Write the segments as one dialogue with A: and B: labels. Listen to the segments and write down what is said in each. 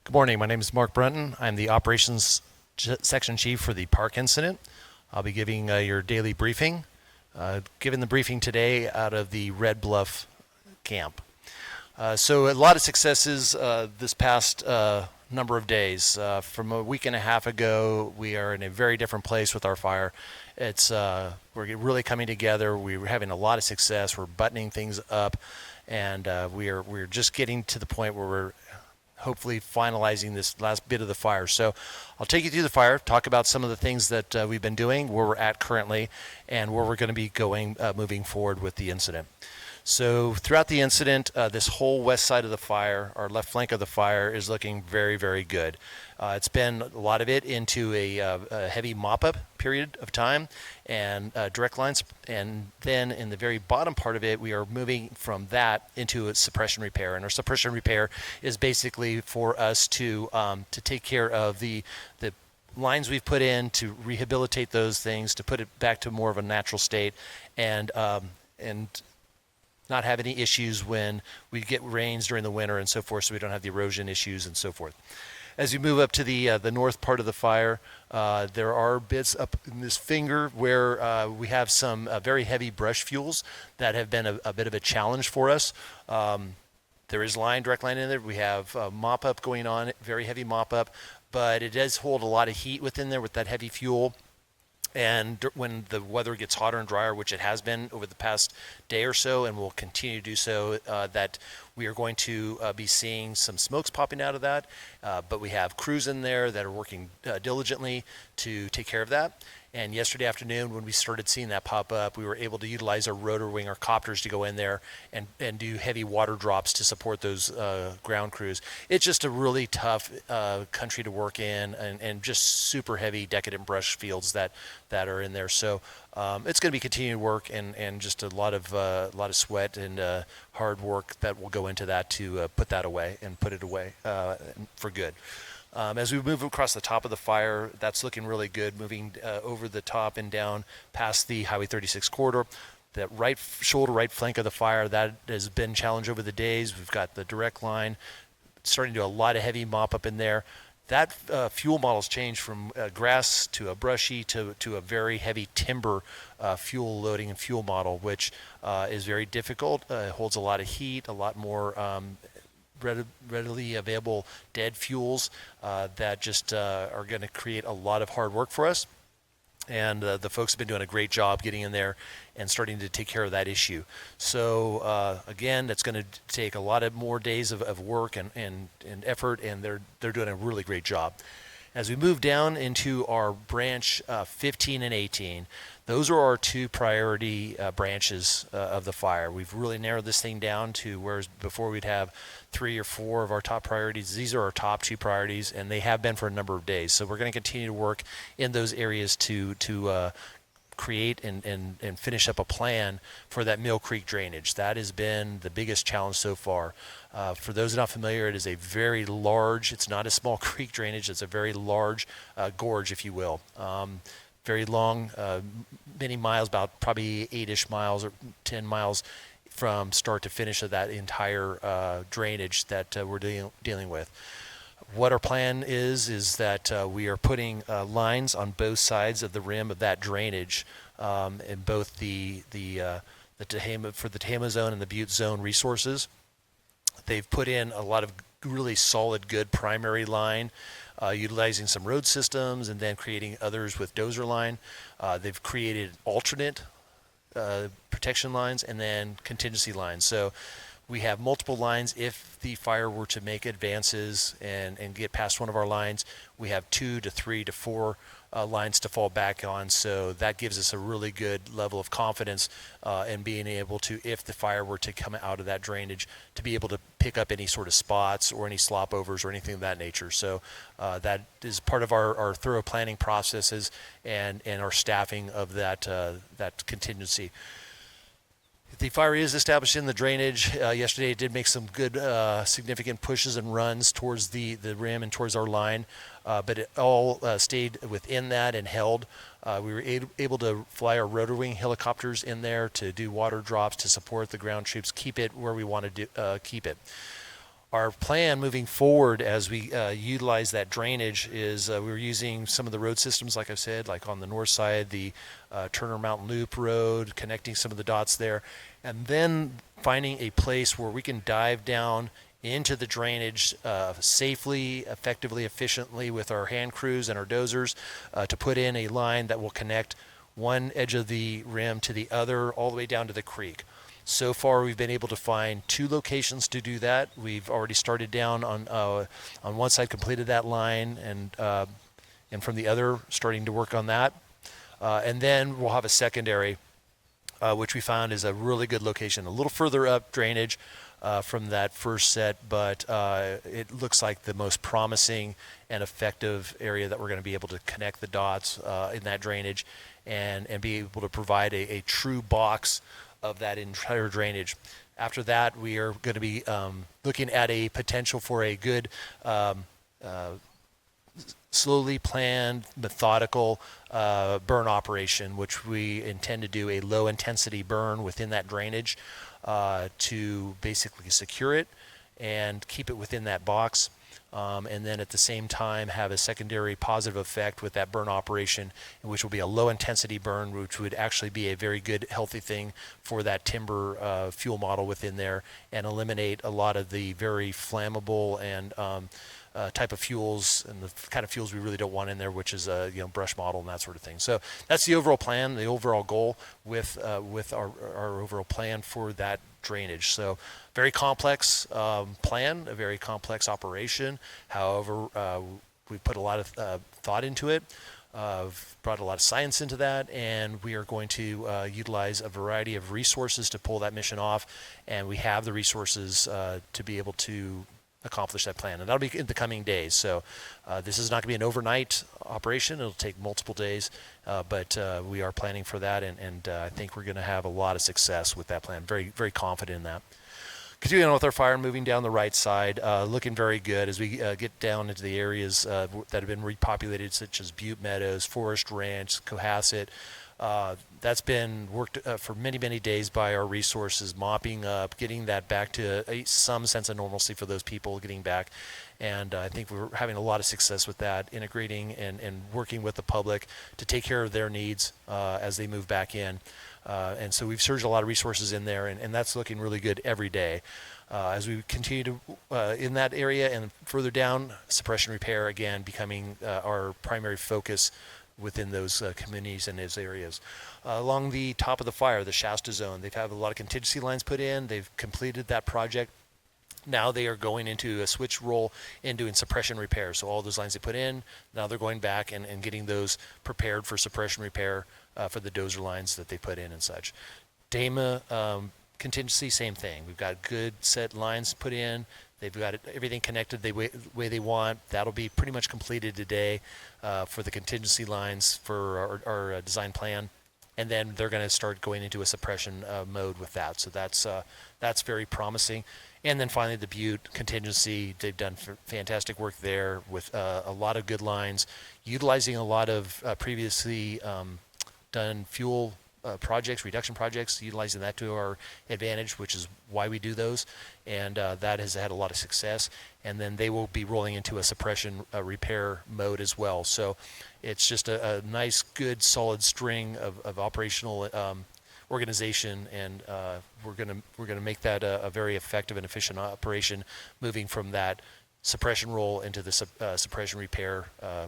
A: Good morning. My name is Mark Brunton. I'm the Operations Section Chief for the Park Incident. I'll be giving your daily briefing. Given the briefing today out of the Red Bluff camp. So a lot of successes this past number of days. From a week and a half ago, we are in a very different place with our fire. We're really coming together. We're having a lot of success. We're buttoning things up, and we're just getting to the point where we're hopefully finalizing this last bit of the fire. So I'll take you through the fire, talk about some of the things that we've been doing, where we're at currently, and where we're going to be going moving forward with the incident. So throughout the incident, this whole west side of the fire, our left flank of the fire, is looking very, very good. It's been a lot of it into a heavy mop-up period of time and direct lines. And then in the very bottom part of it, we are moving from that into a suppression repair. And our suppression repair is basically for us to take care of the lines we've put in, to rehabilitate those things, to put it back to more of a natural state, and not have any issues when we get rains during the winter and so forth, so we don't have the erosion issues and so forth. As you move up to the north part of the fire, there are bits up in this finger where we have some very heavy brush fuels that have been a bit of a challenge for us. There is direct line in there. We have mop-up going on, very heavy mop-up, but it does hold a lot of heat within there with that heavy fuel. And when the weather gets hotter and drier, which it has been over the past day or so, and will continue to do so, that we are going to be seeing some smokes popping out of that. But we have crews in there that are working diligently to take care of that. And yesterday afternoon, when we started seeing that pop up, we were able to utilize our rotor wing, our copters, to go in there and do heavy water drops to support those ground crews. It's just a really tough country to work in, and just super heavy decadent brush fields that are in there. So it's going to be continued work and just a lot of sweat and hard work that will go into that to put that away and put it away for good. As we move across the top of the fire, that's looking really good, moving over the top and down past the Highway 36 corridor. That right shoulder, right flank of the fire, that has been challenged over the days. We've got the direct line, starting to do a lot of heavy mop up in there. That fuel model's changed from grass to a brushy to a very heavy timber fuel loading and fuel model, which is very difficult. Holds a lot of heat, a lot more readily available dead fuels that just are going to create a lot of hard work for us. And the folks have been doing a great job getting in there and starting to take care of that issue. So again, that's going to take a lot of more days of work and effort, and they're doing a really great job. As we move down into our branch 15 and 18, those are our two priority branches of the fire. We've really narrowed this thing down to whereas before we'd have 3 or 4 of our top priorities. These are our top 2 priorities, and they have been for a number of days. So we're going to continue to work in those areas to create and finish up a plan for that Mill Creek drainage. That has been the biggest challenge so far. For those not familiar, it is a very large, it's not a small creek drainage, it's a very large gorge, if you will. Very long, many miles, about probably 8-ish miles or 10 miles from start to finish of that entire drainage that we're dealing with. What our plan is that we are putting lines on both sides of the rim of that drainage in both the Tehama, for the Tehama zone and the Butte zone resources. They've put in a lot of really solid, good primary line, utilizing some road systems and then creating others with dozer line. They've created alternate protection lines and then contingency lines. So we have multiple lines. If the fire were to make advances and get past one of our lines, we have 2 to 3 to 4 lines to fall back on. So that gives us a really good level of confidence in being able to, if the fire were to come out of that drainage, to be able to pick up any sort of spots or any slop overs or anything of that nature. So that is part of our thorough planning processes and our staffing of that contingency. The fire is established in the drainage. Yesterday it did make some good significant pushes and runs towards the rim and towards our line, but it all stayed within that and held. We were able to fly our rotor wing helicopters in there to do water drops to support the ground troops, keep it where we wanted to keep it. Our plan moving forward as we utilize that drainage is we're using some of the road systems, like I said, like on the north side, the Turner Mountain Loop Road, connecting some of the dots there, and then finding a place where we can dive down into the drainage safely, effectively, efficiently with our hand crews and our dozers to put in a line that will connect one edge of the rim to the other all the way down to the creek. So far, we've been able to find 2 locations to do that. We've already started down on one side, completed that line, and from the other, starting to work on that. And then we'll have a secondary, which we found is a really good location, a little further up drainage from that first set, but it looks like the most promising and effective area that we're going to be able to connect the dots in that drainage and be able to provide a true box of that entire drainage. After that, we are going to be looking at a potential for a good slowly planned, methodical burn operation, which we intend to do a low intensity burn within that drainage to basically secure it and keep it within that box. And then at the same time have a secondary positive effect with that burn operation, which will be a low intensity burn, which would actually be a very good, healthy thing for that timber fuel model within there and eliminate a lot of the very flammable and type of fuels and the kind of fuels we really don't want in there, which is brush model and that sort of thing. So that's the overall plan, the overall goal with our overall plan for that drainage. So very complex plan, a very complex operation. However, we put a lot of thought into it. Brought a lot of science into that, and we are going to utilize a variety of resources to pull that mission off, and we have the resources to be able to accomplish that plan, and that'll be in the coming days. So this is not going to be an overnight operation. It'll take multiple days, but we are planning for that, and I think we're going to have a lot of success with that plan. Very, very confident in that. Continuing on with our fire, moving down the right side, looking very good as we get down into the areas that have been repopulated, such as Butte Meadows, Forest Ranch, Cohasset. That's been worked for many, many days by our resources, mopping up, getting that back to some sense of normalcy for those people getting back. And I think we're having a lot of success with that, integrating and working with the public to take care of their needs as they move back in. And so we've surged a lot of resources in there, and that's looking really good every day. As we continue to in that area and further down, suppression repair, again, becoming our primary focus within those communities and those areas. Along the top of the fire, the Shasta zone, they've had a lot of contingency lines put in. They've completed that project. Now they are going into a switch role in doing suppression repair. So all those lines they put in, now they're going back and getting those prepared for suppression repair for the dozer lines that they put in and such. Dama contingency, same thing. We've got good set lines put in. They've got everything connected the way they want. That'll be pretty much completed today for the contingency lines for our design plan. And then they're going to start going into a suppression mode with that. So that's very promising. And then finally, the Butte contingency, they've done fantastic work there with a lot of good lines, utilizing a lot of previously done fuel projects, reduction projects, utilizing that to our advantage, which is why we do those. And that has had a lot of success. And then they will be rolling into a suppression repair mode as well. So it's just a nice, good, solid string of operational organization, and we're gonna make that a very effective and efficient operation, moving from that suppression role into the suppression repair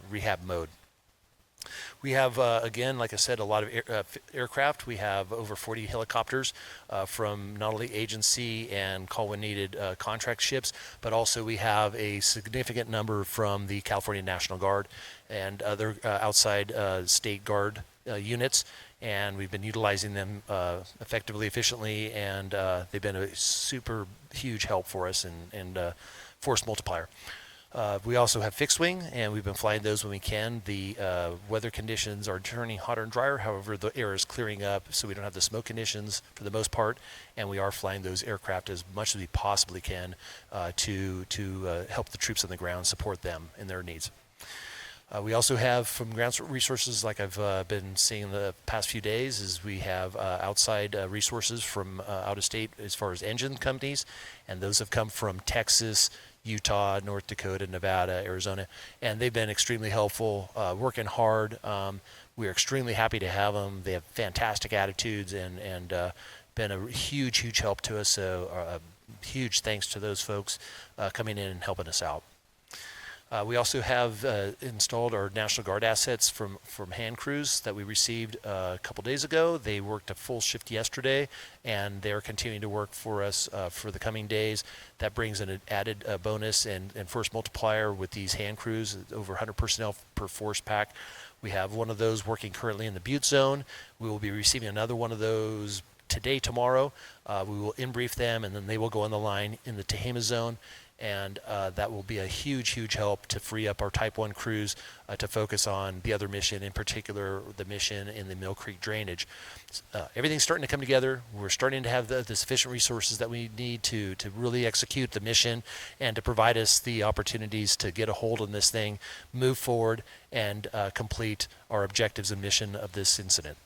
A: rehab mode. We have, again, like I said, a lot of aircraft. We have over 40 helicopters from not only agency and call when needed contract ships, but also we have a significant number from the California National Guard and other outside state guard units. And we've been utilizing them effectively, efficiently, and they've been a super huge help for us and force multiplier. We also have fixed wing, and we've been flying those when we can. The weather conditions are turning hotter and drier. However, the air is clearing up, so we don't have the smoke conditions for the most part, and we are flying those aircraft as much as we possibly can to help the troops on the ground, support them in their needs. We also have from ground resources, like I've been seeing the past few days, is we have outside resources from out of state as far as engine companies, and those have come from Texas, Utah, North Dakota, Nevada, Arizona, and they've been extremely helpful, working hard. We're extremely happy to have them. They have fantastic attitudes and been a huge help to us. So huge thanks to those folks coming in and helping us out. We also have installed our National Guard assets from hand crews that we received a couple days ago. They worked a full shift yesterday, and they're continuing to work for us for the coming days. That brings an added bonus and force multiplier with these hand crews, over 100 personnel per force pack. We have one of those working currently in the Butte zone. We will be receiving another one of those today, tomorrow. We will in-brief them, and then they will go on the line in the Tehama zone. And that will be a huge help to free up our Type 1 crews to focus on the other mission, in particular the mission in the Mill Creek drainage. Everything's starting to come together. We're starting to have the sufficient resources that we need to really execute the mission and to provide us the opportunities to get a hold on this thing, move forward, and complete our objectives and mission of this incident.